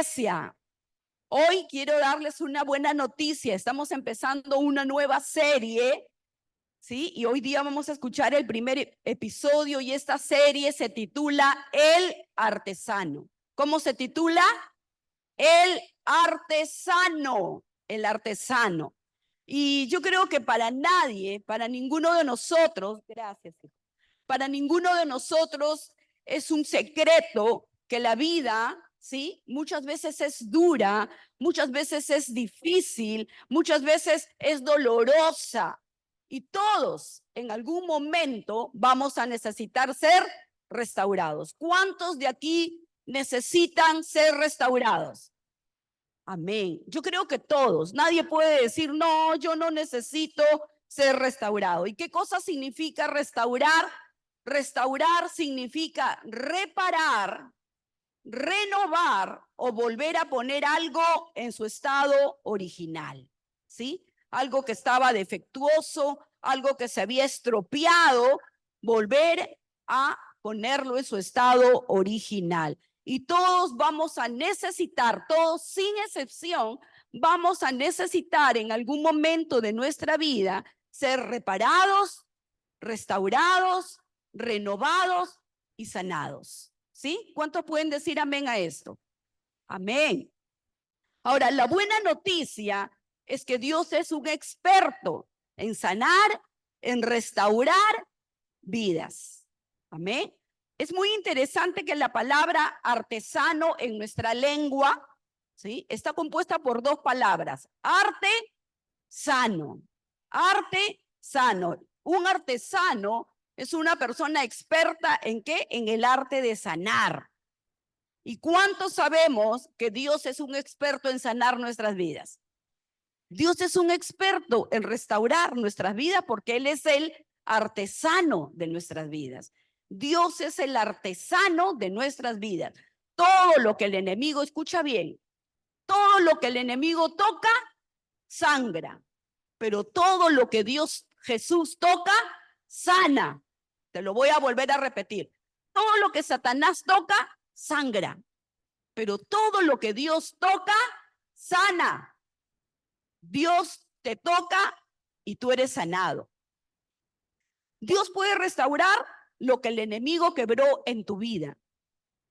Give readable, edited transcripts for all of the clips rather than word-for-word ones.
iglesia. Hoy quiero darles una buena noticia. Estamos empezando una nueva serie, ¿sí? Y hoy día vamos a escuchar el primer episodio y esta serie se titula El Artesano. ¿Cómo se titula? El Artesano. El Artesano. Y yo creo que para nadie, para ninguno de nosotros, gracias, para ninguno de nosotros es un secreto que la vida, ¿sí? Muchas veces es dura, muchas veces es difícil, muchas veces es dolorosa. Y todos en algún momento vamos a necesitar ser restaurados. ¿Cuántos de aquí necesitan ser restaurados? Amén. Yo creo que todos. Nadie puede decir, no, yo no necesito ser restaurado. ¿Y qué cosa significa restaurar? Restaurar significa reparar, renovar o volver a poner algo en su estado original, ¿sí? Algo que estaba defectuoso, algo que se había estropeado, volver a ponerlo en su estado original. Y todos vamos a necesitar, todos sin excepción, vamos a necesitar en algún momento de nuestra vida ser reparados, restaurados, renovados y sanados. ¿Sí? ¿Cuántos pueden decir amén a esto? Amén. Ahora, la buena noticia es que Dios es un experto en sanar, en restaurar vidas. Amén. Es muy interesante que la palabra artesano en nuestra lengua, ¿sí? Está compuesta por dos palabras, arte, sano. Arte, sano. Un artesano es una persona experta ¿en qué? En el arte de sanar. ¿Y cuántos sabemos que Dios es un experto en sanar nuestras vidas? Dios es un experto en restaurar nuestras vidas porque Él es el artesano de nuestras vidas. Dios es el artesano de nuestras vidas. Todo lo que el enemigo, escucha bien, todo lo que el enemigo toca, sangra. Pero todo lo que Dios Jesús toca, sana. Te lo voy a volver a repetir. Todo lo que Satanás toca, sangra. Pero todo lo que Dios toca, sana. Dios te toca y tú eres sanado. Dios puede restaurar lo que el enemigo quebró en tu vida.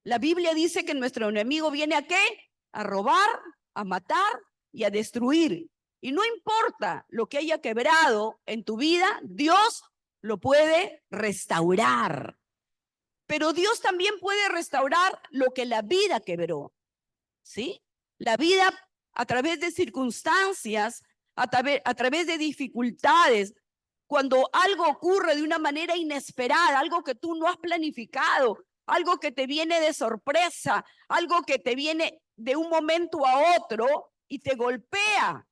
La Biblia dice que nuestro enemigo viene ¿a qué? A robar, a matar y a destruir. Y no importa lo que haya quebrado en tu vida, Dios lo puede restaurar. Pero Dios también puede restaurar lo que la vida quebró, ¿sí? La vida a través de circunstancias, a través de dificultades, cuando algo ocurre de una manera inesperada, algo que tú no has planificado, algo que te viene de sorpresa, algo que te viene de un momento a otro y te golpea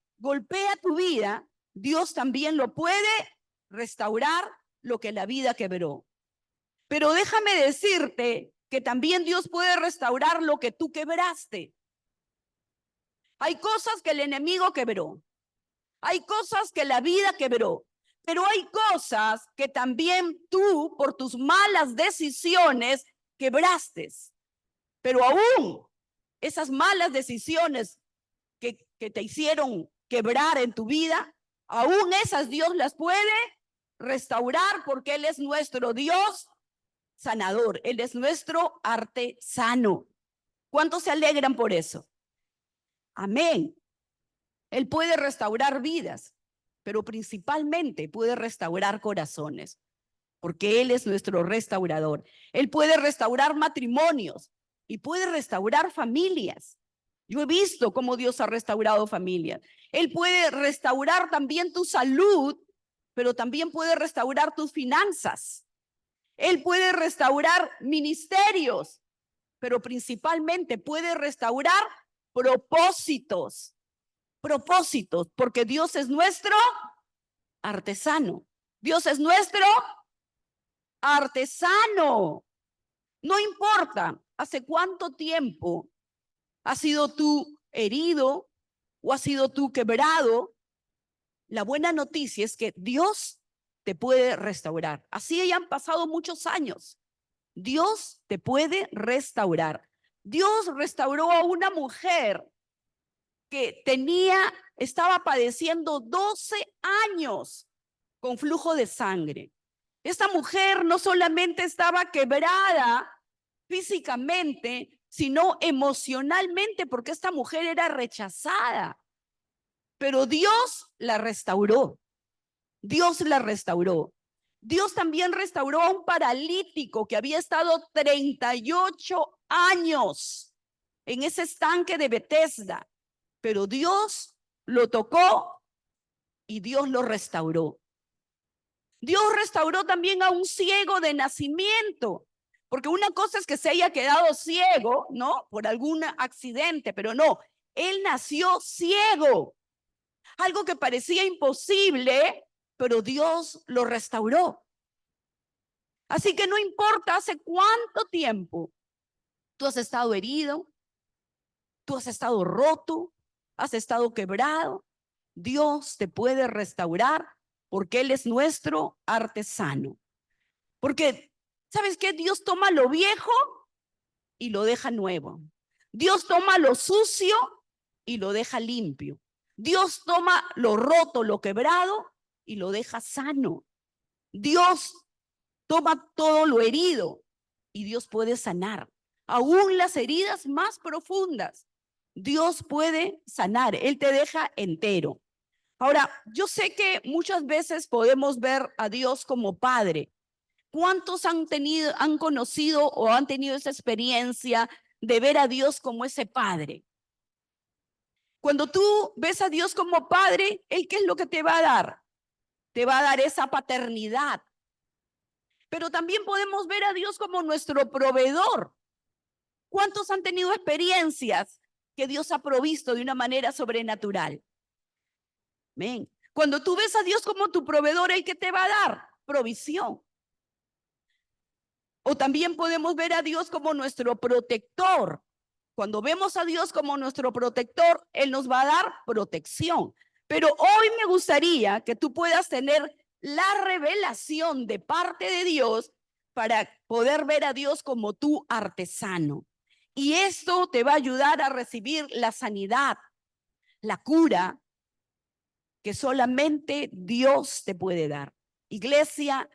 tu vida, Dios también lo puede restaurar lo que la vida quebró. Pero déjame decirte que también Dios puede restaurar lo que tú quebraste. Hay cosas que el enemigo quebró. Hay cosas que la vida quebró. Pero hay cosas que también tú, por tus malas decisiones, quebraste. Pero aún esas malas decisiones que te hicieron quebrar en tu vida, aún esas Dios las puede restaurar porque Él es nuestro Dios sanador. Él es nuestro artesano. ¿Cuántos se alegran por eso? Amén. Él puede restaurar vidas, pero principalmente puede restaurar corazones, porque Él es nuestro restaurador. Él puede restaurar matrimonios y puede restaurar familias. Yo he visto cómo Dios ha restaurado familias. Él puede restaurar también tu salud, pero también puede restaurar tus finanzas. Él puede restaurar ministerios, pero principalmente puede restaurar propósitos. Propósitos, porque Dios es nuestro artesano. Dios es nuestro artesano. No importa hace cuánto tiempo has sido tú herido o has sido tú quebrado. La buena noticia es que Dios te puede restaurar. Así hayan pasado muchos años. Dios te puede restaurar. Dios restauró a una mujer que estaba padeciendo 12 años con flujo de sangre. Esta mujer no solamente estaba quebrada físicamente, sino emocionalmente, porque esta mujer era rechazada. Pero Dios la restauró. Dios la restauró. Dios también restauró a un paralítico que había estado 38 años en ese estanque de Betesda. Pero Dios lo tocó y Dios lo restauró. Dios restauró también a un ciego de nacimiento, porque una cosa es que se haya quedado ciego, ¿no? Por algún accidente, pero no, él nació ciego. Algo que parecía imposible, pero Dios lo restauró. Así que no importa hace cuánto tiempo tú has estado herido, tú has estado roto, has estado quebrado, Dios te puede restaurar porque Él es nuestro artesano. Porque, ¿sabes qué? Dios toma lo viejo y lo deja nuevo. Dios toma lo sucio y lo deja limpio. Dios toma lo roto, lo quebrado y lo deja sano. Dios toma todo lo herido y Dios puede sanar. Aún las heridas más profundas, Dios puede sanar. Él te deja entero. Ahora, yo sé que muchas veces podemos ver a Dios como Padre. ¿Cuántos han conocido o han tenido esa experiencia de ver a Dios como ese Padre? Cuando tú ves a Dios como Padre, ¿Él qué es lo que te va a dar? Te va a dar esa paternidad. Pero también podemos ver a Dios como nuestro proveedor. ¿Cuántos han tenido experiencias que Dios ha provisto de una manera sobrenatural? Amén. Cuando tú ves a Dios como tu proveedor, ¿el que te va a dar? Provisión. O también podemos ver a Dios como nuestro protector. Cuando vemos a Dios como nuestro protector, Él nos va a dar protección. Pero hoy me gustaría que tú puedas tener la revelación de parte de Dios para poder ver a Dios como tu artesano. Y esto te va a ayudar a recibir la sanidad, la cura que solamente Dios te puede dar. Iglesia,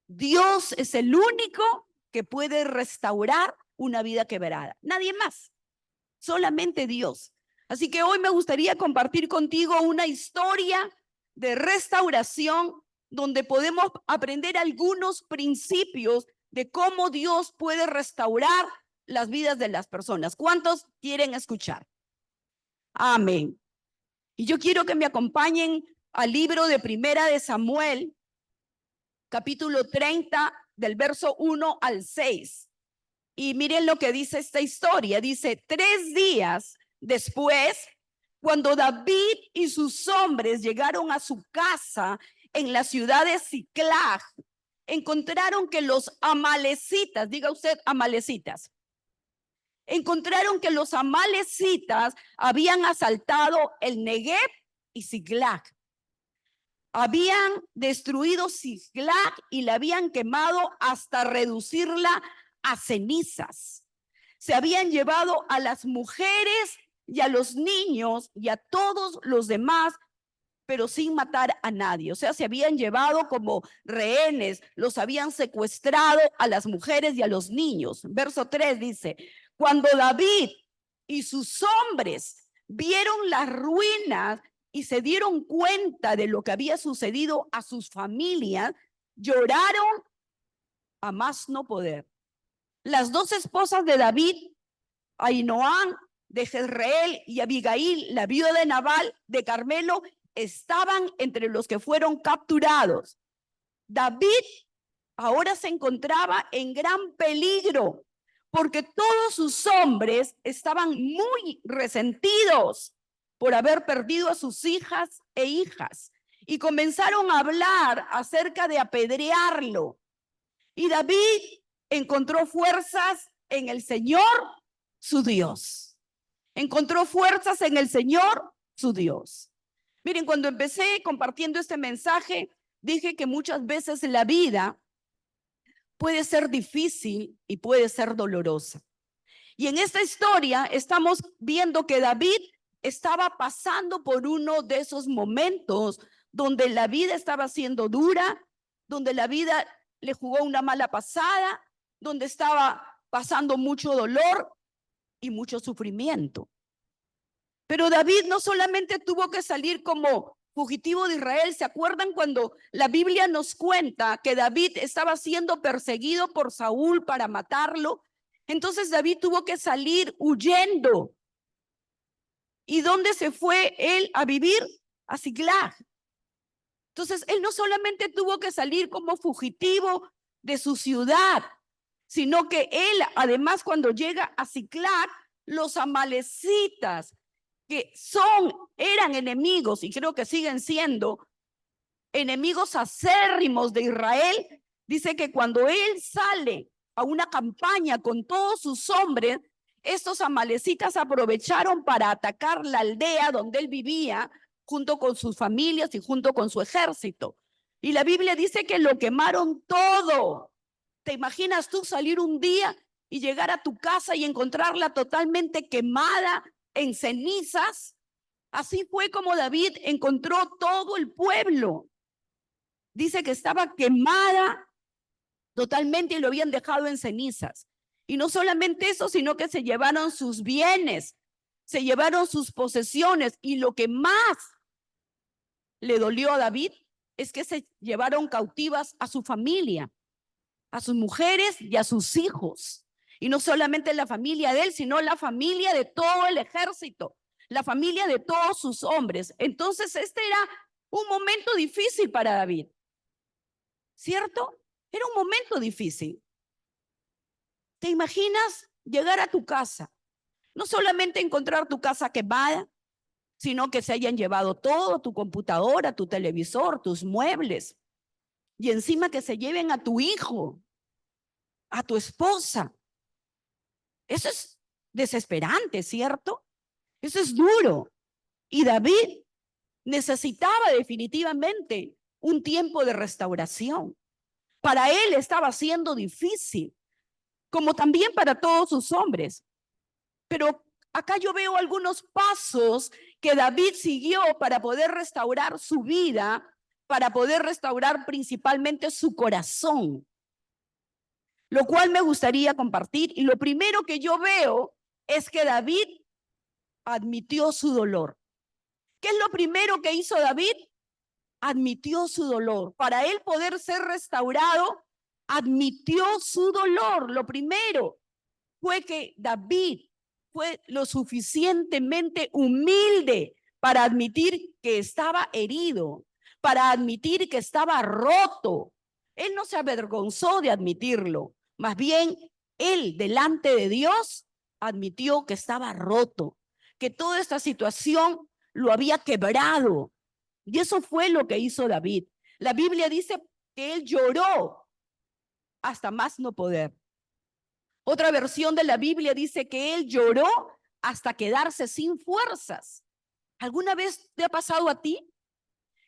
Dios es el único que puede restaurar una vida quebrada. Nadie más, solamente Dios. Así que hoy me gustaría compartir contigo una historia de restauración donde podemos aprender algunos principios de cómo Dios puede restaurar las vidas de las personas. ¿Cuántos quieren escuchar? Amén. Y yo quiero que me acompañen al libro de Primera de Samuel, capítulo 30, del verso 1 al 6. Y miren lo que dice esta historia. Dice, 3 días después, cuando David y sus hombres llegaron a su casa en la ciudad de Siclag, encontraron que los amalecitas, diga usted amalecitas, encontraron que los amalecitas habían asaltado el Negev y Siclag. Habían destruido Siclag y la habían quemado hasta reducirla a cenizas. Se habían llevado a las mujeres y a los niños y a todos los demás, pero sin matar a nadie. O sea, se habían llevado como rehenes, los habían secuestrado a las mujeres y a los niños. Verso 3 dice, cuando David y sus hombres vieron las ruinas y se dieron cuenta de lo que había sucedido a sus familias, lloraron a más no poder. Las 2 esposas de David, Ahinoam de Jezreel y Abigail, la viuda de Nabal de Carmelo, estaban entre los que fueron capturados. David ahora se encontraba en gran peligro porque todos sus hombres estaban muy resentidos por haber perdido a sus hijas e hijas y comenzaron a hablar acerca de apedrearlo. Y David encontró fuerzas en el Señor, su Dios. Encontró fuerzas en el Señor, su Dios. Miren, cuando empecé compartiendo este mensaje, dije que muchas veces la vida puede ser difícil y puede ser dolorosa. Y en esta historia estamos viendo que David estaba pasando por uno de esos momentos donde la vida estaba siendo dura, donde la vida le jugó una mala pasada, donde estaba pasando mucho dolor y mucho sufrimiento. Pero David no solamente tuvo que salir como fugitivo de Israel. ¿Se acuerdan cuando la Biblia nos cuenta que David estaba siendo perseguido por Saúl para matarlo? Entonces David tuvo que salir huyendo. ¿Y dónde se fue él a vivir? A Siclag. Entonces él no solamente tuvo que salir como fugitivo de su ciudad, sino que él, además, cuando llega a Siclag, los amalecitas, que eran enemigos, y creo que siguen siendo enemigos acérrimos de Israel, dice que cuando él sale a una campaña con todos sus hombres, estos amalecitas aprovecharon para atacar la aldea donde él vivía, junto con sus familias y junto con su ejército. Y la Biblia dice que lo quemaron todo. ¿Te imaginas tú salir un día y llegar a tu casa y encontrarla totalmente quemada, en cenizas? Así fue como David encontró todo el pueblo. Dice que estaba quemada totalmente y lo habían dejado en cenizas. Y no solamente eso, sino que se llevaron sus bienes, se llevaron sus posesiones. Y lo que más le dolió a David es que se llevaron cautivas a su familia, a sus mujeres y a sus hijos. Y no solamente la familia de él, sino la familia de todo el ejército, la familia de todos sus hombres. Entonces este era un momento difícil para David, ¿cierto? Era un momento difícil. ¿Te imaginas llegar a tu casa? No solamente encontrar tu casa quemada, sino que se hayan llevado todo, tu computadora, tu televisor, tus muebles, y encima que se lleven a tu hijo, a tu esposa. Eso es desesperante, ¿cierto? Eso es duro. Y David necesitaba definitivamente un tiempo de restauración. Para él estaba siendo difícil, como también para todos sus hombres. Pero acá yo veo algunos pasos que David siguió para poder restaurar su vida, para poder restaurar principalmente su corazón, lo cual me gustaría compartir. Y lo primero que yo veo es que David admitió su dolor. ¿Qué es lo primero que hizo David? Admitió su dolor. Para él poder ser restaurado, admitió su dolor. Lo primero fue que David fue lo suficientemente humilde para admitir que estaba herido, para admitir que estaba roto. Él no se avergonzó de admitirlo. Más bien, él delante de Dios admitió que estaba roto, que toda esta situación lo había quebrado. Y eso fue lo que hizo David. La Biblia dice que él lloró hasta más no poder. Otra versión de la Biblia dice que él lloró hasta quedarse sin fuerzas. ¿Alguna vez te ha pasado a ti?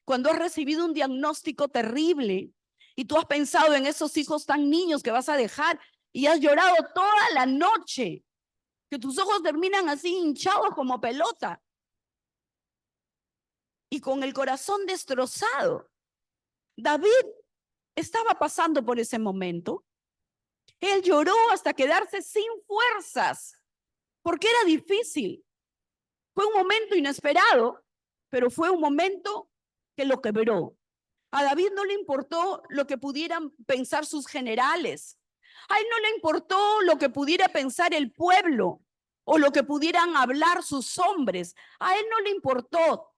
Cuando has recibido un diagnóstico terrible y tú has pensado en esos hijos tan niños que vas a dejar y has llorado toda la noche, que tus ojos terminan así hinchados como pelota y con el corazón destrozado. David estaba pasando por ese momento. Él lloró hasta quedarse sin fuerzas, porque era difícil. Fue un momento inesperado, pero fue un momento que lo quebró. A David no le importó lo que pudieran pensar sus generales. A él no le importó lo que pudiera pensar el pueblo o lo que pudieran hablar sus hombres. A él no le importó.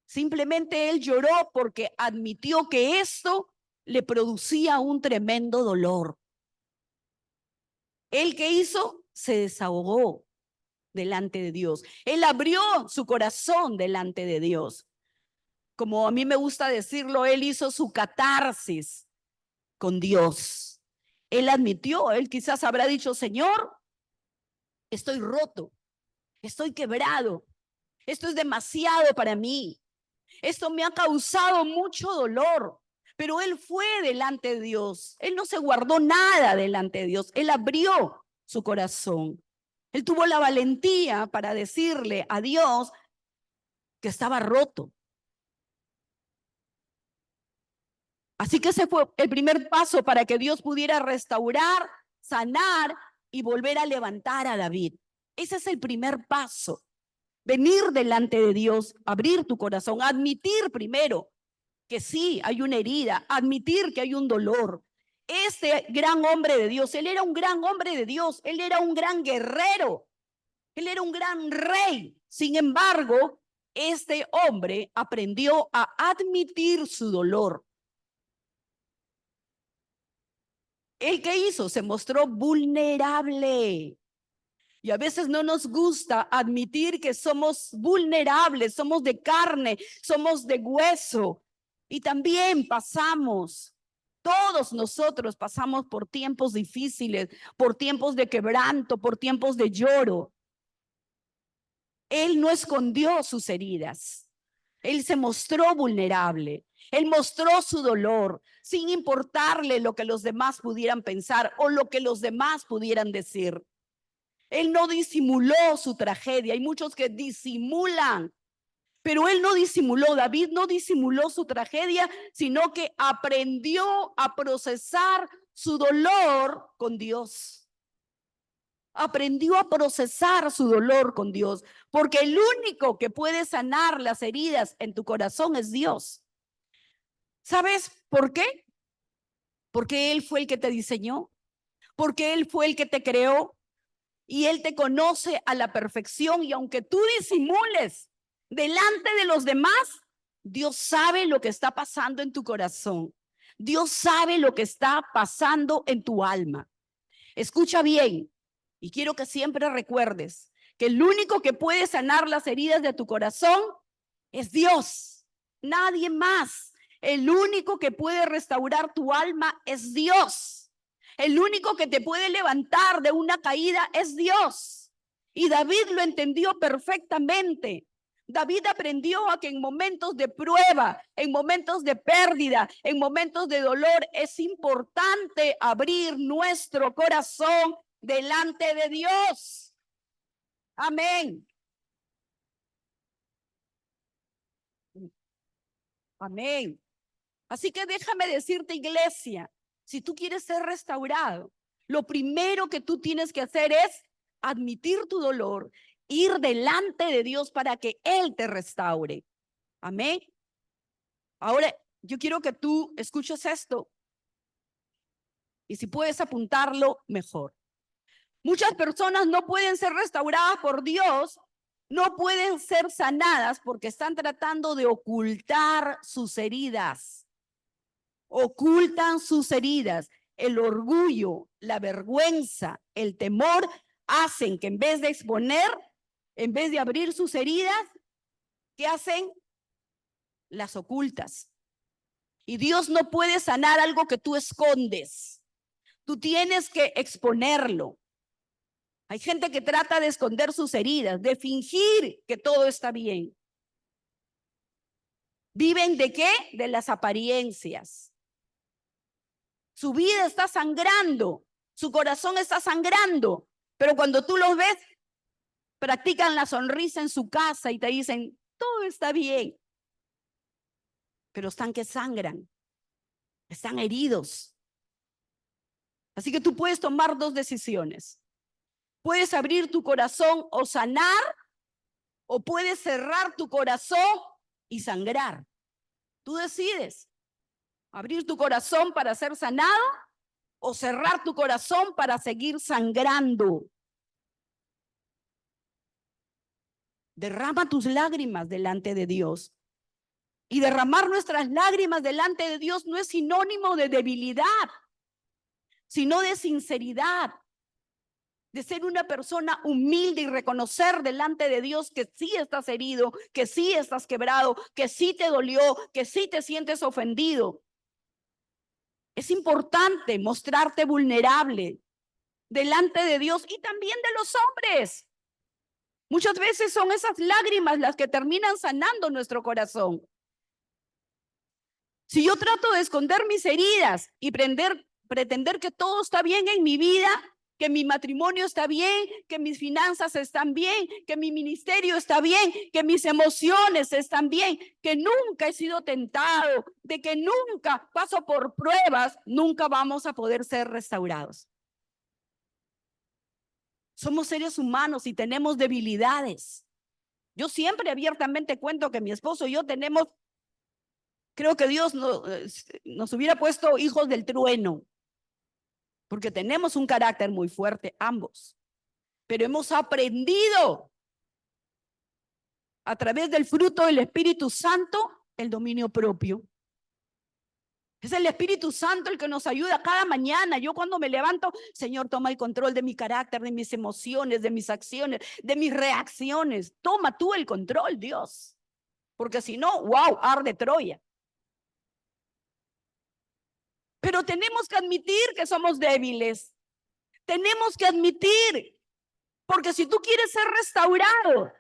Simplemente él lloró porque admitió que esto le producía un tremendo dolor. ¿Él qué hizo? Se desahogó delante de Dios. Él abrió su corazón delante de Dios. Como a mí me gusta decirlo, él hizo su catarsis con Dios. Él admitió, él quizás habrá dicho, Señor, estoy roto, estoy quebrado, esto es demasiado para mí, esto me ha causado mucho dolor. Pero él fue delante de Dios, él no se guardó nada delante de Dios, él abrió su corazón. Él tuvo la valentía para decirle a Dios que estaba roto. Así que ese fue el primer paso para que Dios pudiera restaurar, sanar y volver a levantar a David. Ese es el primer paso. Venir delante de Dios, abrir tu corazón, admitir primero que sí, hay una herida, admitir que hay un dolor. Este gran hombre de Dios, él era un gran hombre de Dios, él era un gran guerrero, él era un gran rey. Sin embargo, este hombre aprendió a admitir su dolor. ¿El qué hizo? Se mostró vulnerable. Y a veces no nos gusta admitir que somos vulnerables, somos de carne, somos de hueso. Y también todos nosotros pasamos por tiempos difíciles, por tiempos de quebranto, por tiempos de lloro. Él no escondió sus heridas. Él se mostró vulnerable. Él mostró su dolor sin importarle lo que los demás pudieran pensar o lo que los demás pudieran decir. Él no disimuló su tragedia. Hay muchos que disimulan, pero él no disimuló. David no disimuló su tragedia, sino que aprendió a procesar su dolor con Dios. Aprendió a procesar su dolor con Dios, porque el único que puede sanar las heridas en tu corazón es Dios. ¿Sabes por qué? Porque Él fue el que te diseñó, porque Él fue el que te creó y Él te conoce a la perfección. Y aunque tú disimules delante de los demás, Dios sabe lo que está pasando en tu corazón. Dios sabe lo que está pasando en tu alma. Escucha bien. Y quiero que siempre recuerdes que el único que puede sanar las heridas de tu corazón es Dios, nadie más. El único que puede restaurar tu alma es Dios. El único que te puede levantar de una caída es Dios. Y David lo entendió perfectamente. David aprendió a que en momentos de prueba, en momentos de pérdida, en momentos de dolor, es importante abrir nuestro corazón delante de Dios. Amén. Amén. Así que déjame decirte, iglesia, si tú quieres ser restaurado, lo primero que tú tienes que hacer es admitir tu dolor, ir delante de Dios para que Él te restaure. Amén. Ahora, yo quiero que tú escuches esto y si puedes apuntarlo, mejor. Muchas personas no pueden ser restauradas por Dios, no pueden ser sanadas porque están tratando de ocultar sus heridas. Ocultan sus heridas. El orgullo, la vergüenza, el temor hacen que en vez de exponer, en vez de abrir sus heridas, ¿qué hacen? Las ocultas. Y Dios no puede sanar algo que tú escondes. Tú tienes que exponerlo. Hay gente que trata de esconder sus heridas, de fingir que todo está bien. ¿Viven de qué? De las apariencias. Su vida está sangrando, su corazón está sangrando, pero cuando tú los ves, practican la sonrisa en su casa y te dicen, todo está bien. Pero están que sangran, están heridos. Así que tú puedes tomar dos decisiones. Puedes abrir tu corazón o sanar, o puedes cerrar tu corazón y sangrar. Tú decides abrir tu corazón para ser sanado o cerrar tu corazón para seguir sangrando. Derrama tus lágrimas delante de Dios. Y derramar nuestras lágrimas delante de Dios no es sinónimo de debilidad, sino de sinceridad, de ser una persona humilde y reconocer delante de Dios que sí estás herido, que sí estás quebrado, que sí te dolió, que sí te sientes ofendido. Es importante mostrarte vulnerable delante de Dios y también de los hombres. Muchas veces son esas lágrimas las que terminan sanando nuestro corazón. Si yo trato de esconder mis heridas y pretender que todo está bien en mi vida, que mi matrimonio está bien, que mis finanzas están bien, que mi ministerio está bien, que mis emociones están bien, que nunca he sido tentado, de que nunca paso por pruebas, nunca vamos a poder ser restaurados. Somos seres humanos y tenemos debilidades. Yo siempre abiertamente cuento que mi esposo y yo tenemos, creo que Dios nos hubiera puesto hijos del trueno, porque tenemos un carácter muy fuerte ambos, pero hemos aprendido a través del fruto del Espíritu Santo el dominio propio. Es el Espíritu Santo el que nos ayuda cada mañana. Yo cuando me levanto, Señor, toma el control de mi carácter, de mis emociones, de mis acciones, de mis reacciones. Toma tú el control, Dios. Porque si no, wow, arde Troya. Pero tenemos que admitir que somos débiles. Tenemos que admitir, porque si tú quieres ser restaurado,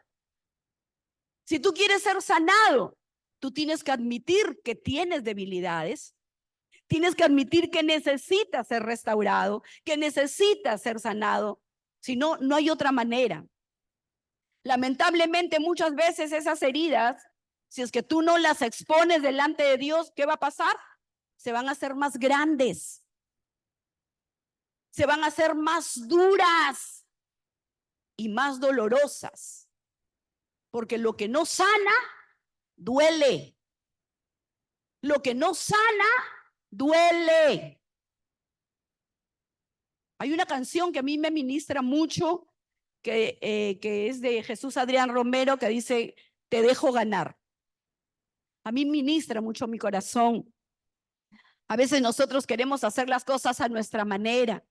si tú quieres ser sanado, tú tienes que admitir que tienes debilidades. Tienes que admitir que necesitas ser restaurado, que necesitas ser sanado. Si no, no hay otra manera. Lamentablemente, muchas veces esas heridas, si es que tú no las expones delante de Dios, ¿qué va a pasar? Se van a hacer más grandes. Se van a hacer más duras y más dolorosas. Porque lo que no sana, duele. Lo que no sana, duele. Hay una canción que a mí me ministra mucho, que es de Jesús Adrián Romero, que dice, te dejo ganar. A mí ministra mucho mi corazón. A veces nosotros queremos hacer las cosas a nuestra manera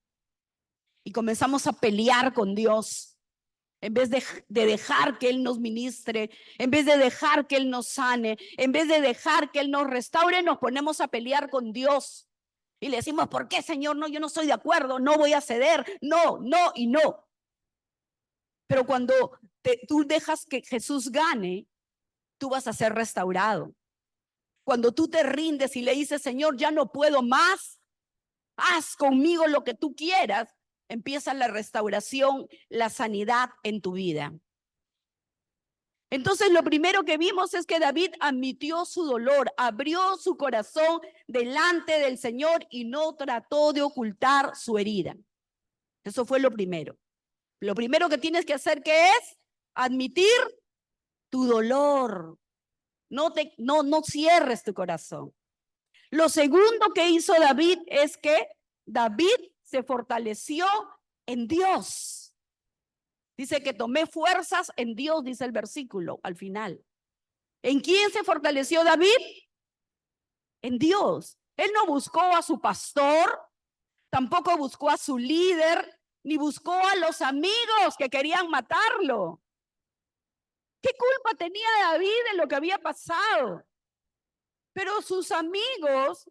y comenzamos a pelear con Dios. En vez de dejar que Él nos ministre, en vez de dejar que Él nos sane, en vez de dejar que Él nos restaure, nos ponemos a pelear con Dios. Y le decimos, ¿por qué, Señor? No, yo no estoy de acuerdo, no voy a ceder, no, no y no. Pero cuando tú dejas que Jesús gane, tú vas a ser restaurado. Cuando tú te rindes y le dices, Señor, ya no puedo más, haz conmigo lo que tú quieras, empieza la restauración, la sanidad en tu vida. Entonces lo primero que vimos es que David admitió su dolor, abrió su corazón delante del Señor y no trató de ocultar su herida. Eso fue lo primero. Lo primero que tienes que hacer, ¿qué es? Admitir tu dolor. No cierres tu corazón. Lo segundo que hizo David es que David se fortaleció en Dios. Dice que tomé fuerzas en Dios, dice el versículo al final. ¿En quién se fortaleció David? En Dios. Él no buscó a su pastor, tampoco buscó a su líder, ni buscó a los amigos que querían matarlo. ¿Qué culpa tenía David de lo que había pasado? Pero sus amigos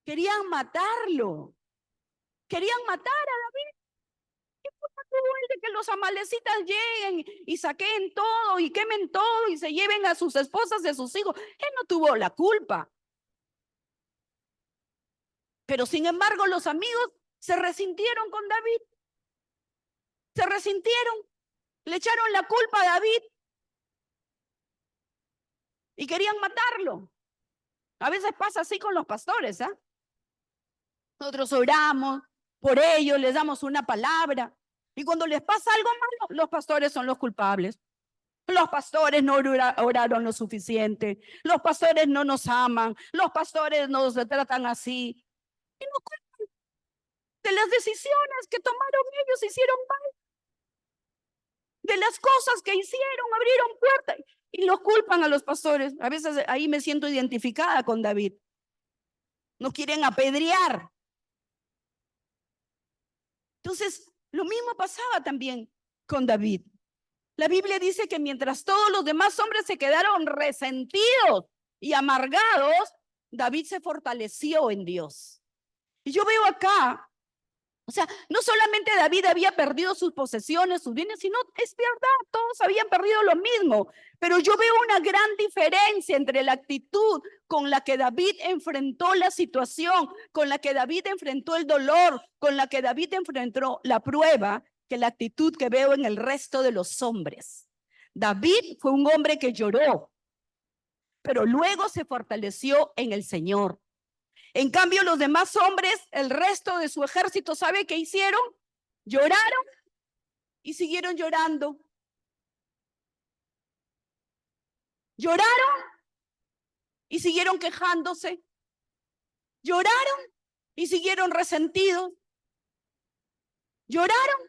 querían matarlo. Querían matar a David. ¿Qué culpa tuvo él de que los amalecitas lleguen y saquen todo y quemen todo y se lleven a sus esposas y a sus hijos? Él no tuvo la culpa. Pero sin embargo, los amigos se resintieron con David. Se resintieron. Le echaron la culpa a David. Y querían matarlo. A veces pasa así con los pastores, ¿ah? Nosotros oramos por ellos, les damos una palabra. Y cuando les pasa algo malo, los pastores son los culpables. Los pastores no oraron lo suficiente. Los pastores no nos aman. Los pastores nos tratan así. Y no culpan de las decisiones que tomaron ellos, hicieron mal. De las cosas que hicieron, abrieron puertas. Y los culpan a los pastores. A veces ahí me siento identificada con David. Nos quieren apedrear. Entonces, lo mismo pasaba también con David. La Biblia dice que mientras todos los demás hombres se quedaron resentidos y amargados, David se fortaleció en Dios. Y yo veo acá O sea, no solamente David había perdido sus posesiones, sus bienes, sino es verdad, todos habían perdido lo mismo. Pero yo veo una gran diferencia entre la actitud con la que David enfrentó la situación, con la que David enfrentó el dolor, con la que David enfrentó la prueba, que la actitud que veo en el resto de los hombres. David fue un hombre que lloró, pero luego se fortaleció en el Señor. En cambio, los demás hombres, el resto de su ejército, ¿sabe qué hicieron? Lloraron y siguieron llorando. Lloraron y siguieron quejándose. Lloraron y siguieron resentidos. Lloraron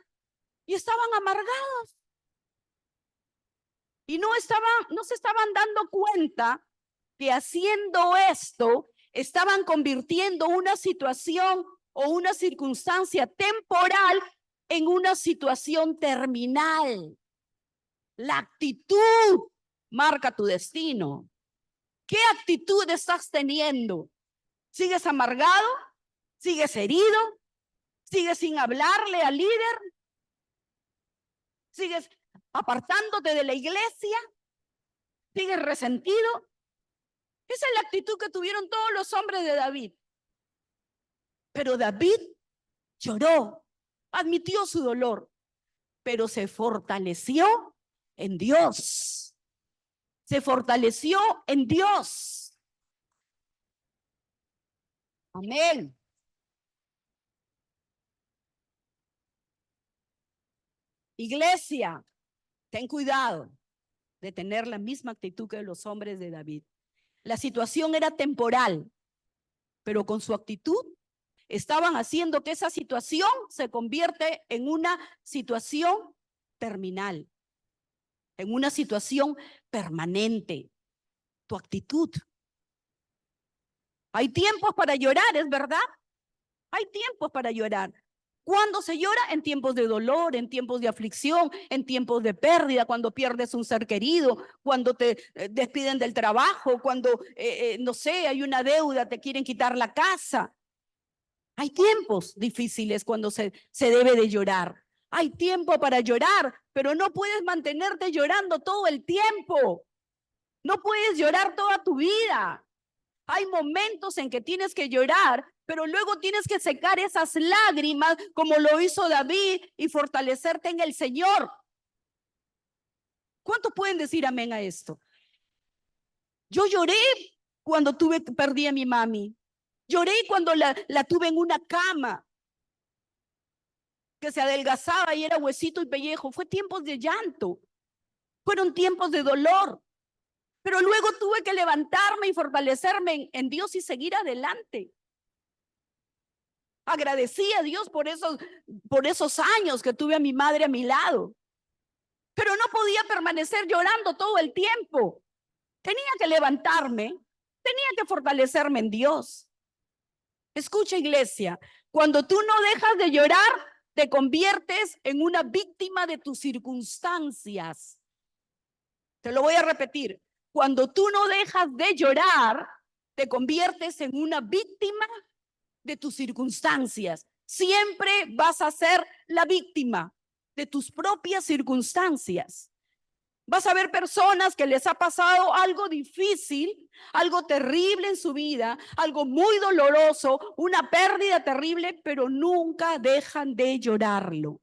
y estaban amargados. Y no se estaban dando cuenta que haciendo esto estaban convirtiendo una situación o una circunstancia temporal en una situación terminal. La actitud marca tu destino. ¿Qué actitud estás teniendo? ¿Sigues amargado? ¿Sigues herido? ¿Sigues sin hablarle al líder? ¿Sigues apartándote de la iglesia? ¿Sigues resentido? Esa es la actitud que tuvieron todos los hombres de David. Pero David lloró, admitió su dolor, pero se fortaleció en Dios. Se fortaleció en Dios. Amén. Iglesia, ten cuidado de tener la misma actitud que los hombres de David. La situación era temporal, pero con su actitud estaban haciendo que esa situación se convierte en una situación terminal, en una situación permanente. Tu actitud. Hay tiempos para llorar, ¿es verdad? Hay tiempos para llorar. ¿Cuándo se llora? En tiempos de dolor, en tiempos de aflicción, en tiempos de pérdida, cuando pierdes un ser querido, cuando te despiden del trabajo, cuando, no sé, hay una deuda, te quieren quitar la casa. Hay tiempos difíciles cuando se debe de llorar. Hay tiempo para llorar, pero no puedes mantenerte llorando todo el tiempo. No puedes llorar toda tu vida. Hay momentos en que tienes que llorar, pero luego tienes que secar esas lágrimas como lo hizo David y fortalecerte en el Señor. ¿Cuántos pueden decir amén a esto? Yo lloré cuando perdí a mi mami. Lloré cuando la tuve en una cama que se adelgazaba y era huesito y pellejo. Fue tiempos de llanto. Fueron tiempos de dolor. Pero luego tuve que levantarme y fortalecerme en Dios y seguir adelante. Agradecí a Dios por esos años que tuve a mi madre a mi lado. Pero no podía permanecer llorando todo el tiempo. Tenía que levantarme, tenía que fortalecerme en Dios. Escucha, iglesia, cuando tú no dejas de llorar, te conviertes en una víctima de tus circunstancias. Te lo voy a repetir. Cuando tú no dejas de llorar, te conviertes en una víctima de tus circunstancias. Siempre vas a ser la víctima de tus propias circunstancias. Vas a ver personas que les ha pasado algo difícil, algo terrible en su vida, algo muy doloroso, una pérdida terrible, pero nunca dejan de llorarlo.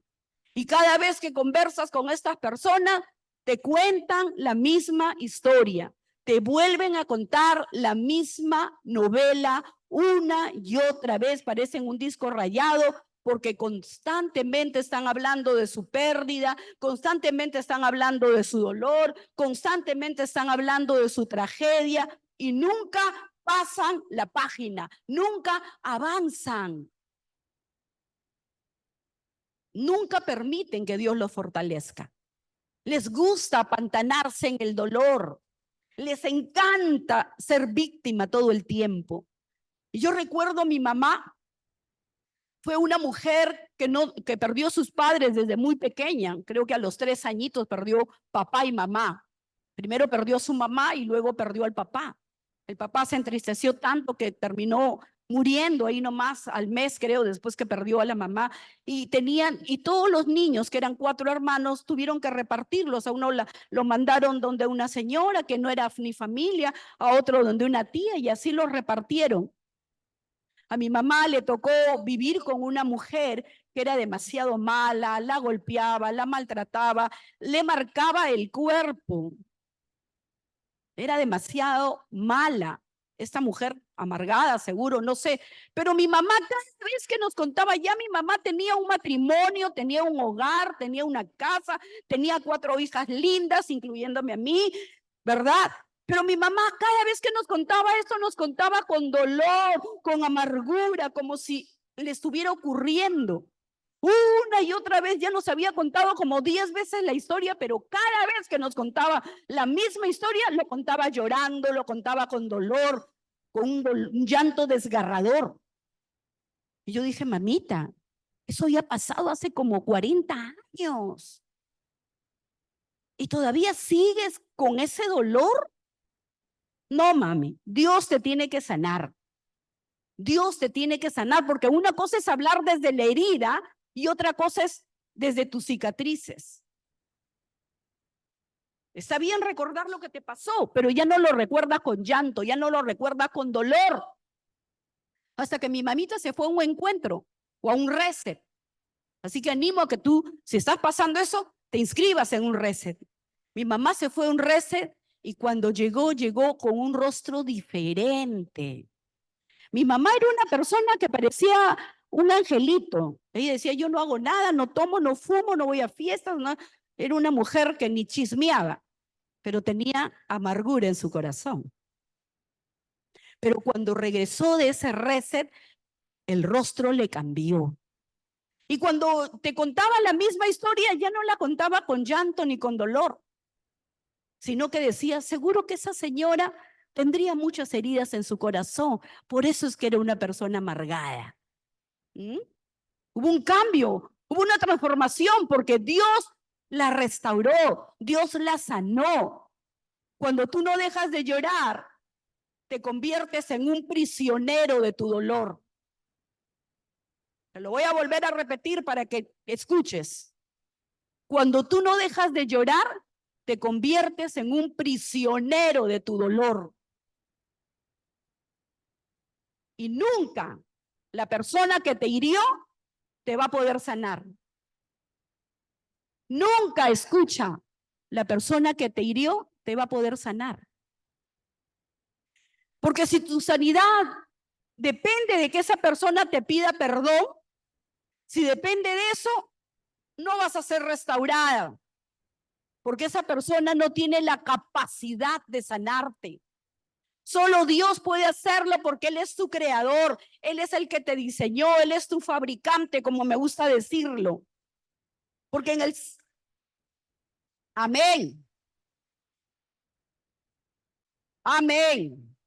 Y cada vez que conversas con estas personas, te cuentan la misma historia, te vuelven a contar la misma novela una y otra vez, parecen un disco rayado, porque constantemente están hablando de su pérdida, constantemente están hablando de su dolor, constantemente están hablando de su tragedia y nunca pasan la página, nunca avanzan. Nunca permiten que Dios los fortalezca. Les gusta apantanarse en el dolor. Les encanta ser víctima todo el tiempo. Y yo recuerdo a mi mamá. Fue una mujer que perdió a sus padres desde muy pequeña. Creo que a los 3 añitos perdió papá y mamá. Primero perdió a su mamá y luego perdió al papá. El papá se entristeció tanto que terminó muriendo ahí nomás al mes, creo, después que perdió a la mamá. Y todos los niños, que eran 4 hermanos, tuvieron que repartirlos. A uno lo mandaron donde una señora que no era ni familia, a otro donde una tía, y así los repartieron. A mi mamá le tocó vivir con una mujer que era demasiado mala, la golpeaba, la maltrataba, le marcaba el cuerpo. Era demasiado mala. Esta mujer amargada, seguro, no sé. Pero mi mamá, cada vez que nos contaba, ya mi mamá tenía un matrimonio, tenía un hogar, tenía una casa, tenía 4 hijas lindas, incluyéndome a mí, ¿verdad? Pero mi mamá, cada vez que nos contaba esto, nos contaba con dolor, con amargura, como si le estuviera ocurriendo. Una y otra vez ya nos había contado como 10 veces la historia, pero cada vez que nos contaba la misma historia, lo contaba llorando, lo contaba con dolor, con un llanto desgarrador. Y yo dije, mamita, eso ya ha pasado hace como 40 años. ¿Y todavía sigues con ese dolor? No, mami, Dios te tiene que sanar. Dios te tiene que sanar, porque una cosa es hablar desde la herida y otra cosa es desde tus cicatrices. Está bien recordar lo que te pasó, pero ya no lo recuerdas con llanto, ya no lo recuerdas con dolor. Hasta que mi mamita se fue a un encuentro o a un reset. Así que animo a que tú, si estás pasando eso, te inscribas en un reset. Mi mamá se fue a un reset y cuando llegó con un rostro diferente. Mi mamá era una persona que parecía un angelito. Ella decía, yo no hago nada, no tomo, no fumo, no voy a fiestas. No. Era una mujer que ni chismeaba, pero tenía amargura en su corazón. Pero cuando regresó de ese reset, el rostro le cambió. Y cuando te contaba la misma historia, ya no la contaba con llanto ni con dolor, sino que decía, seguro que esa señora tendría muchas heridas en su corazón, por eso es que era una persona amargada. Hubo un cambio, hubo una transformación, porque Dios la restauró, Dios la sanó. Cuando tú no dejas de llorar, te conviertes en un prisionero de tu dolor. Te lo voy a volver a repetir para que escuches. Cuando tú no dejas de llorar, te conviertes en un prisionero de tu dolor. Y nunca la persona que te hirió te va a poder sanar. Nunca, escucha, la persona que te hirió te va a poder sanar. Porque si tu sanidad depende de que esa persona te pida perdón, si depende de eso, no vas a ser restaurada. Porque esa persona no tiene la capacidad de sanarte. Solo Dios puede hacerlo porque Él es tu creador, Él es el que te diseñó, Él es tu fabricante, como me gusta decirlo. Porque en el... Amén. Amén.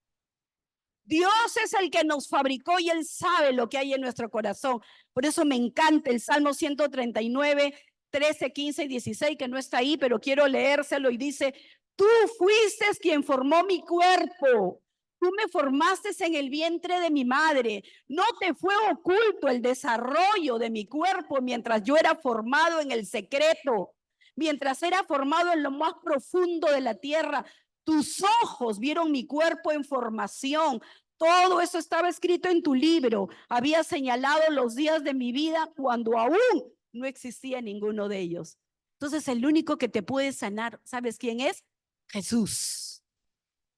Dios es el que nos fabricó y Él sabe lo que hay en nuestro corazón. Por eso me encanta el Salmo 139, 13, 15 y 16, que no está ahí, pero quiero leérselo y dice, tú fuiste quien formó mi cuerpo. Tú me formaste en el vientre de mi madre. No te fue oculto el desarrollo de mi cuerpo mientras yo era formado en el secreto, mientras era formado en lo más profundo de la tierra. Tus ojos vieron mi cuerpo en formación. Todo eso estaba escrito en tu libro. Había señalado los días de mi vida cuando aún no existía ninguno de ellos. Entonces, el único que te puede sanar, ¿sabes quién es? Jesús.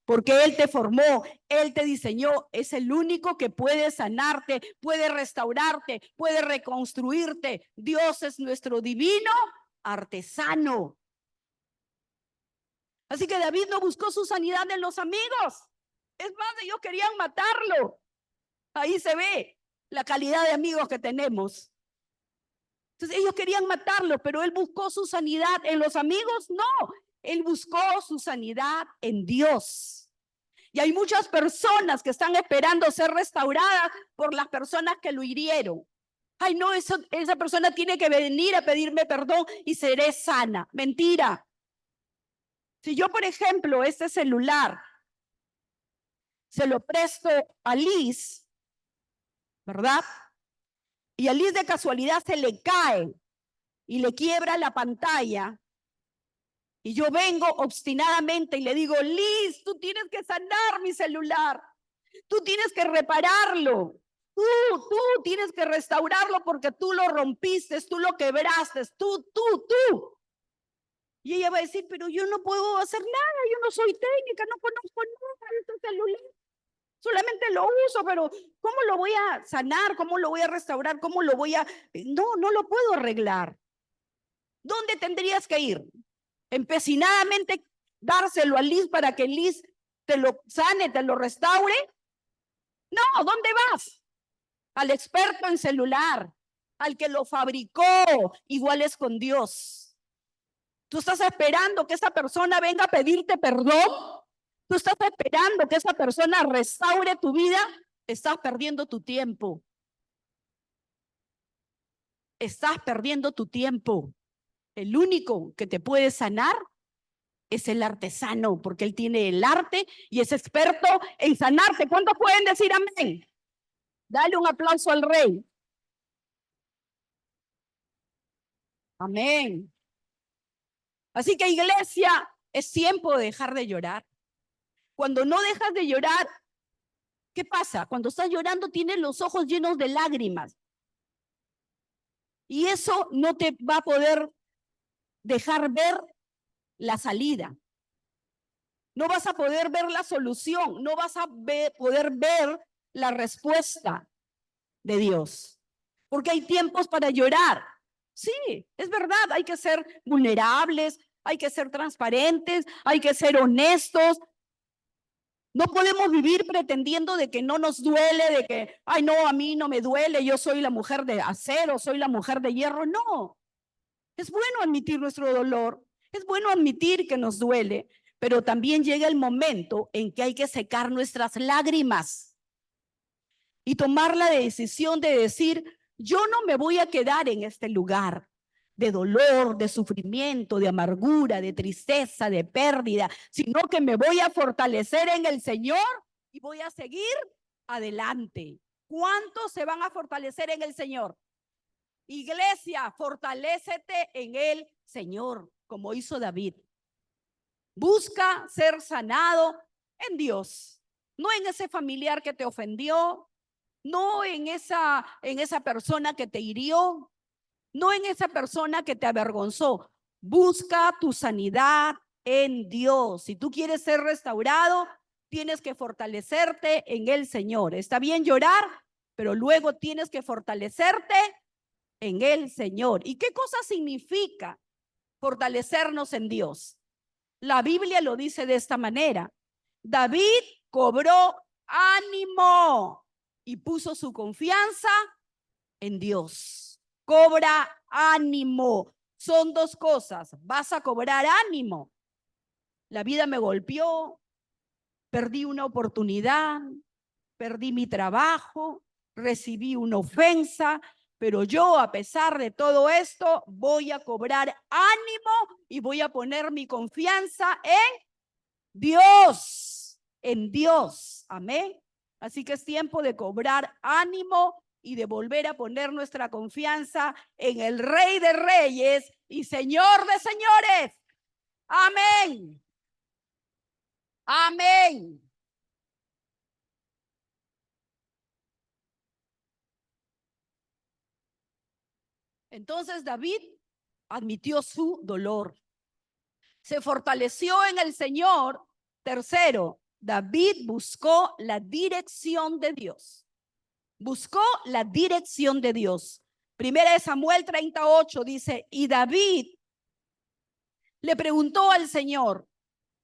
Porque Él te formó, Él te diseñó, es el único que puede sanarte, puede restaurarte, puede reconstruirte. Dios es nuestro divino artesano. Así que David no buscó su sanidad en los amigos. Es más, ellos querían matarlo. Ahí se ve la calidad de amigos que tenemos. Entonces ellos querían matarlo, pero él buscó su sanidad en los amigos. No, él buscó su sanidad en Dios. Y hay muchas personas que están esperando ser restauradas por las personas que lo hirieron. Ay, no, esa persona tiene que venir a pedirme perdón y seré sana. Mentira. Si yo, por ejemplo, este celular se lo presto a Liz, ¿verdad? Y a Liz de casualidad se le cae y le quiebra la pantalla. Y yo vengo obstinadamente y le digo, Liz, tú tienes que sanar mi celular. Tú tienes que repararlo. Tú tienes que restaurarlo porque tú lo rompiste, tú lo quebraste, tú. Y ella va a decir, pero yo no puedo hacer nada, yo no soy técnica, no conozco nada de este celular. Solamente lo uso, pero ¿cómo lo voy a sanar? ¿Cómo lo voy a restaurar? ¿Cómo lo voy a...? No lo puedo arreglar. ¿Dónde tendrías que ir? Empecinadamente dárselo a Liz para que Liz te lo sane, te lo restaure. No, ¿dónde vas? Al experto en celular, al que lo fabricó, igual es con Dios. Tú estás esperando que esa persona venga a pedirte perdón. Tú estás esperando que esa persona restaure tu vida. Estás perdiendo tu tiempo. Estás perdiendo tu tiempo. El único que te puede sanar es el artesano, porque él tiene el arte y es experto en sanarte. ¿Cuántos pueden decir amén? Dale un aplauso al rey. Amén. Así que, iglesia, es tiempo de dejar de llorar. Cuando no dejas de llorar, ¿qué pasa? Cuando estás llorando tienes los ojos llenos de lágrimas. Y eso no te va a poder dejar ver la salida. No vas a poder ver la solución, no vas a poder ver la respuesta de Dios. Porque hay tiempos para llorar. Sí, es verdad, hay que ser vulnerables, hay que ser transparentes, hay que ser honestos. No podemos vivir pretendiendo de que no nos duele, de que, ay, no, a mí no me duele, yo soy la mujer de acero, soy la mujer de hierro. No, es bueno admitir nuestro dolor, es bueno admitir que nos duele, pero también llega el momento en que hay que secar nuestras lágrimas y tomar la decisión de decir, yo no me voy a quedar en este lugar de dolor, de sufrimiento, de amargura, de tristeza, de pérdida, sino que me voy a fortalecer en el Señor y voy a seguir adelante. ¿Cuántos se van a fortalecer en el Señor? Iglesia, fortalécete en el Señor, como hizo David. Busca ser sanado en Dios, no en ese familiar que te ofendió, no en esa persona que te hirió, no en esa persona que te avergonzó. Busca tu sanidad en Dios. Si tú quieres ser restaurado, tienes que fortalecerte en el Señor. Está bien llorar, pero luego tienes que fortalecerte en el Señor. ¿Y qué cosa significa fortalecernos en Dios? La Biblia lo dice de esta manera. David cobró ánimo y puso su confianza en Dios. Cobra ánimo. Son dos cosas. Vas a cobrar ánimo. La vida me golpeó, perdí una oportunidad, perdí mi trabajo, recibí una ofensa, pero yo, a pesar de todo esto, voy a cobrar ánimo y voy a poner mi confianza en Dios, en Dios. Amén. Así que es tiempo de cobrar ánimo y de volver a poner nuestra confianza en el Rey de Reyes y Señor de Señores. Amén. Amén. Entonces David admitió su dolor. Se fortaleció en el Señor. Tercero, David buscó la dirección de Dios. Buscó la dirección de Dios. Primera de Samuel 38 dice, y David le preguntó al Señor,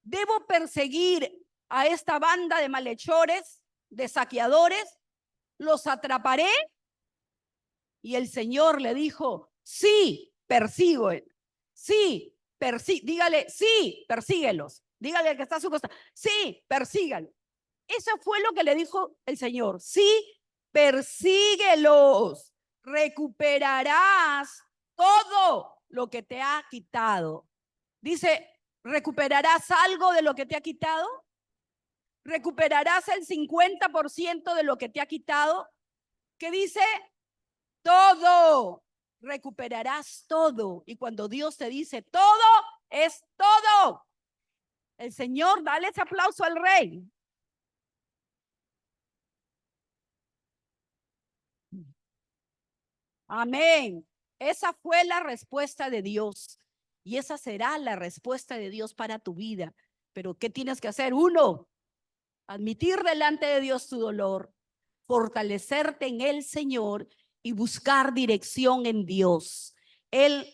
¿debo perseguir a esta banda de malhechores, de saqueadores? ¿Los atraparé? Y el Señor le dijo, sí, persíguelo. Sí, dígale, sí, persíguelos. Dígale al que está a su costado, sí, persígalo. Eso fue lo que le dijo el Señor. Sí, persíguelos. Recuperarás todo lo que te ha quitado. Dice, ¿recuperarás algo de lo que te ha quitado? ¿Recuperarás el 50% de lo que te ha quitado? ¿Qué dice? Todo. Recuperarás todo. Y cuando Dios te dice todo, es todo. El Señor, dale ese aplauso al Rey. Amén. Esa fue la respuesta de Dios. Y esa será la respuesta de Dios para tu vida. Pero ¿qué tienes que hacer? Uno, admitir delante de Dios tu dolor, fortalecerte en el Señor y buscar dirección en Dios.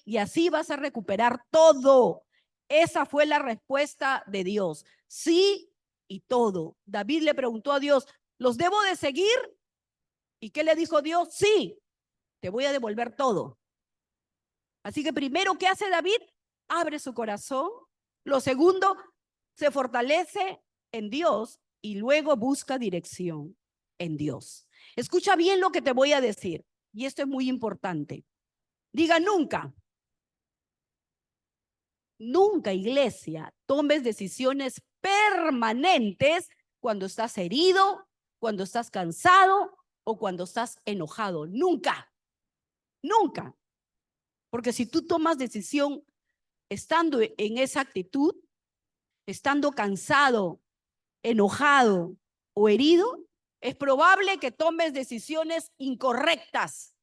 Y así vas a recuperar todo. Esa fue la respuesta de Dios. Sí y todo. David le preguntó a Dios, ¿los debo de seguir? ¿Y qué le dijo Dios? Sí, te voy a devolver todo. Así que primero, ¿qué hace David? Abre su corazón. Lo segundo, se fortalece en Dios y luego busca dirección en Dios. Escucha bien lo que te voy a decir, y esto es muy importante. Diga nunca, nunca, iglesia, tomes decisiones permanentes cuando estás herido, cuando estás cansado o cuando estás enojado. Nunca, nunca. Porque si tú tomas decisión estando en esa actitud, estando cansado, enojado o herido, es probable que tomes decisiones incorrectas.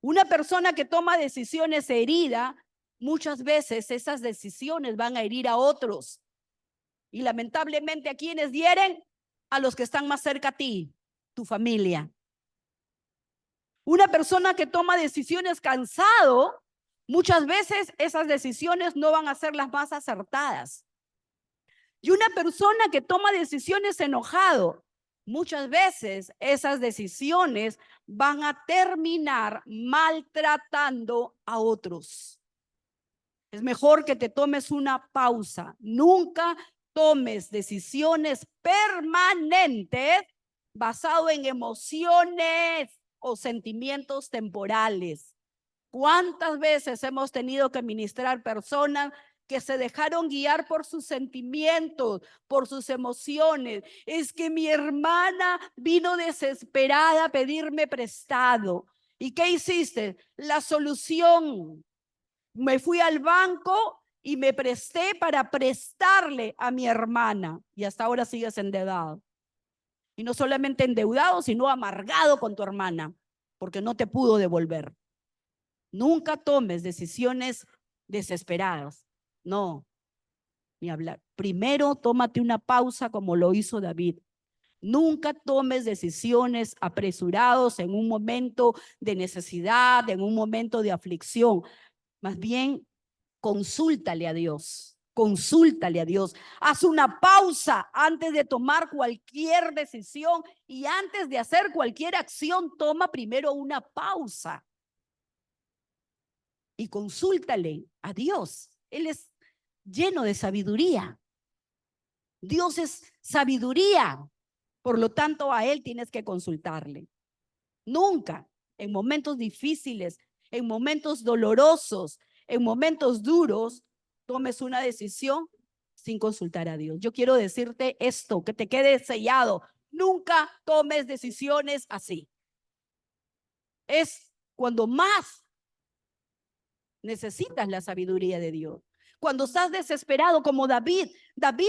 Una persona que toma decisiones herida, muchas veces esas decisiones van a herir a otros. Y lamentablemente, ¿a quienes hieren? A los que están más cerca a ti, tu familia. Una persona que toma decisiones cansado, muchas veces esas decisiones no van a ser las más acertadas. Y una persona que toma decisiones enojado, muchas veces esas decisiones van a terminar maltratando a otros. Es mejor que te tomes una pausa. Nunca tomes decisiones permanentes basado en emociones o sentimientos temporales. ¿Cuántas veces hemos tenido que ministrar personas que se dejaron guiar por sus sentimientos, por sus emociones? Es que mi hermana vino desesperada a pedirme prestado. ¿Y qué hiciste? La solución. Me fui al banco y me presté para prestarle a mi hermana. Y hasta ahora sigues endeudado. Y no solamente endeudado, sino amargado con tu hermana, porque no te pudo devolver. Nunca tomes decisiones desesperadas. No, ni hablar. Primero, tómate una pausa como lo hizo David. Nunca tomes decisiones apresurados en un momento de necesidad, en un momento de aflicción. Más bien, consúltale a Dios. Consúltale a Dios. Haz una pausa antes de tomar cualquier decisión y antes de hacer cualquier acción, toma primero una pausa. Y consúltale a Dios. Él es lleno de sabiduría. Dios es sabiduría. Por lo tanto, a Él tienes que consultarle. Nunca, en momentos difíciles, en momentos dolorosos, en momentos duros, tomes una decisión sin consultar a Dios. Yo quiero decirte esto, que te quede sellado. Nunca tomes decisiones así. Es cuando más necesitas la sabiduría de Dios. Cuando estás desesperado como David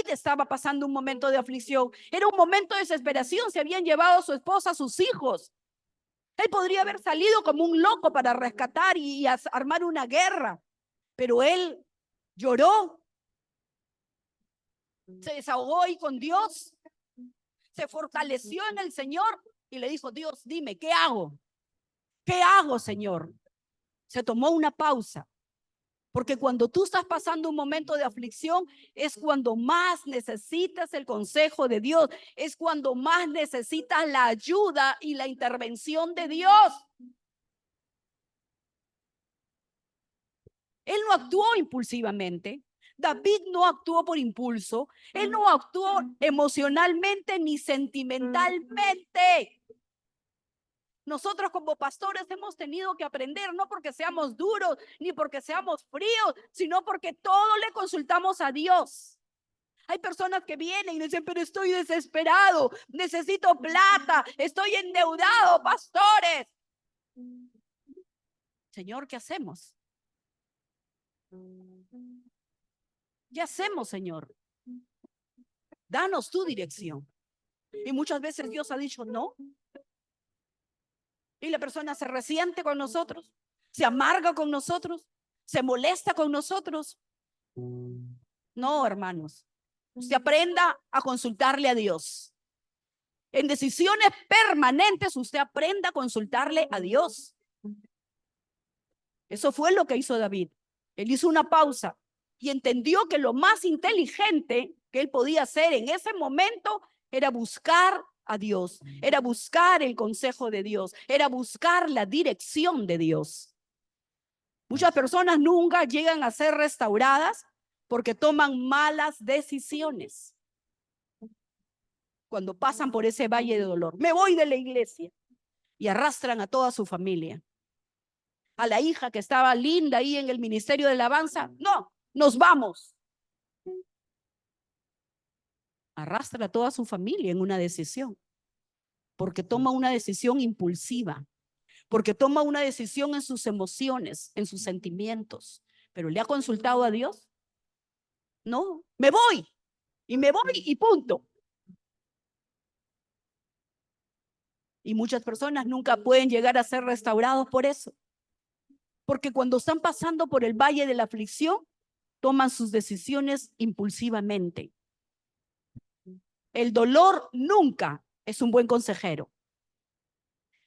estaba pasando un momento de aflicción. Era un momento de desesperación. Se habían llevado a su esposa, a sus hijos. Él podría haber salido como un loco para rescatar y armar una guerra. Pero él lloró. Se desahogó ahí con Dios. Se fortaleció en el Señor y le dijo, Dios, dime, ¿qué hago? ¿Qué hago, Señor? Se tomó una pausa. Porque cuando tú estás pasando un momento de aflicción, es cuando más necesitas el consejo de Dios, es cuando más necesitas la ayuda y la intervención de Dios. Él no actuó impulsivamente. David no actuó por impulso. Él no actuó emocionalmente ni sentimentalmente. Nosotros como pastores hemos tenido que aprender, no porque seamos duros ni porque seamos fríos, sino porque todo le consultamos a Dios. Hay personas que vienen y dicen, pero estoy desesperado, necesito plata, estoy endeudado, pastores. Señor, ¿qué hacemos? ¿Qué hacemos, Señor? Danos tu dirección. Y muchas veces Dios ha dicho no. Y la persona se resiente con nosotros, se amarga con nosotros, se molesta con nosotros. No, hermanos. Usted aprenda a consultarle a Dios. En decisiones permanentes, usted aprenda a consultarle a Dios. Eso fue lo que hizo David. Él hizo una pausa y entendió que lo más inteligente que él podía hacer en ese momento era buscar a Dios, era buscar el consejo de Dios, era buscar la dirección de Dios. Muchas personas nunca llegan a ser restauradas porque toman malas decisiones. Cuando pasan por ese valle de dolor, me voy de la iglesia, y arrastran a toda su familia. A la hija que estaba linda ahí en el ministerio de alabanza, no, nos vamos. Arrastra a toda su familia en una decisión, porque toma una decisión impulsiva, porque toma una decisión en sus emociones, en sus sentimientos. ¿Pero le ha consultado a Dios? No, me voy, y me voy y punto. Y muchas personas nunca pueden llegar a ser restaurados por eso. Porque cuando están pasando por el valle de la aflicción, toman sus decisiones impulsivamente. El dolor nunca es un buen consejero.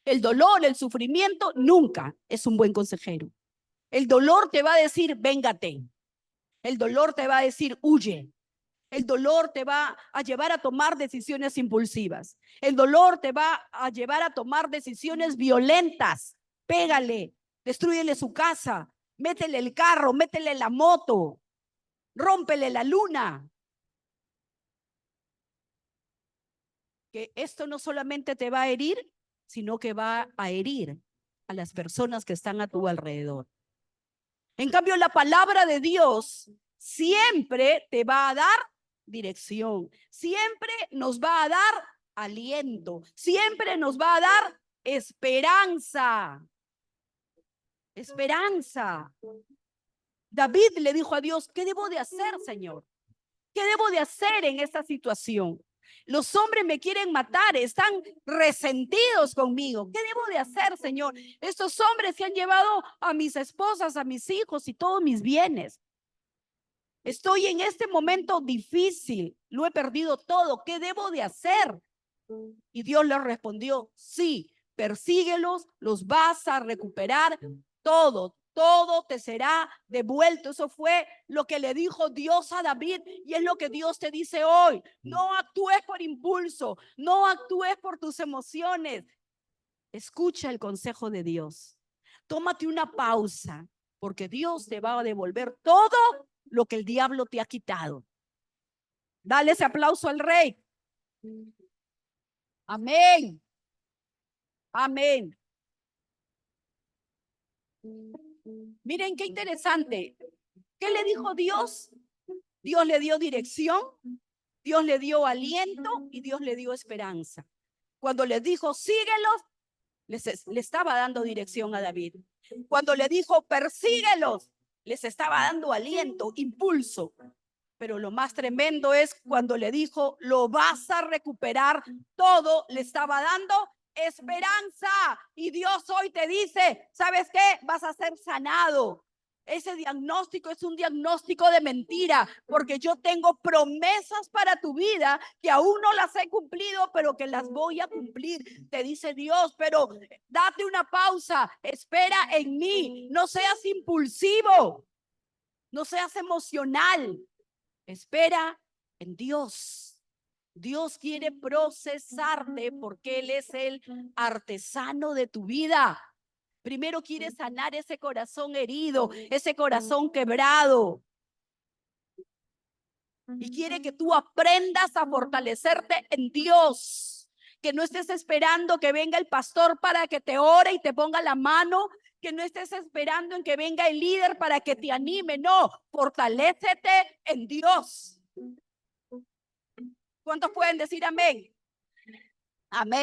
El dolor, el sufrimiento, nunca es un buen consejero. El dolor te va a decir, véngate. El dolor te va a decir, huye. El dolor te va a llevar a tomar decisiones impulsivas. El dolor te va a llevar a tomar decisiones violentas. Pégale, destrúyele su casa, métele el carro, métele la moto, rómpele la luna. Que esto no solamente te va a herir, sino que va a herir a las personas que están a tu alrededor. En cambio, la palabra de Dios siempre te va a dar dirección, siempre nos va a dar aliento, siempre nos va a dar esperanza. Esperanza. David le dijo a Dios, ¿qué debo de hacer, Señor? ¿Qué debo de hacer en esta situación? Los hombres me quieren matar, están resentidos conmigo. ¿Qué debo de hacer, Señor? Estos hombres se han llevado a mis esposas, a mis hijos y todos mis bienes. Estoy en este momento difícil, lo he perdido todo. ¿Qué debo de hacer? Y Dios le respondió, sí, persíguelos, los vas a recuperar todo te será devuelto. Eso fue lo que le dijo Dios a David y es lo que Dios te dice hoy. No actúes por impulso, no actúes por tus emociones. Escucha el consejo de Dios. Tómate una pausa porque Dios te va a devolver todo lo que el diablo te ha quitado. Dale ese aplauso al Rey. Amén. Amén. Miren qué interesante. ¿Qué le dijo Dios? Dios le dio dirección, Dios le dio aliento y Dios le dio esperanza. Cuando le dijo, síguelos, le estaba dando dirección a David. Cuando le dijo, persíguelos, les estaba dando aliento, impulso. Pero lo más tremendo es cuando le dijo, lo vas a recuperar todo, le estaba dando esperanza. Y Dios hoy te dice, ¿sabes qué? Vas a ser sanado. Ese diagnóstico es un diagnóstico de mentira, porque yo tengo promesas para tu vida que aún no las he cumplido, pero que las voy a cumplir. Te dice Dios, pero date una pausa, espera en mí, no seas impulsivo, no seas emocional, espera en Dios. Dios quiere procesarte porque Él es el artesano de tu vida. Primero quiere sanar ese corazón herido, ese corazón quebrado. Y quiere que tú aprendas a fortalecerte en Dios. Que no estés esperando que venga el pastor para que te ore y te ponga la mano. Que no estés esperando en que venga el líder para que te anime. No, fortalécete en Dios. ¿Cuántos pueden decir amén? Amén.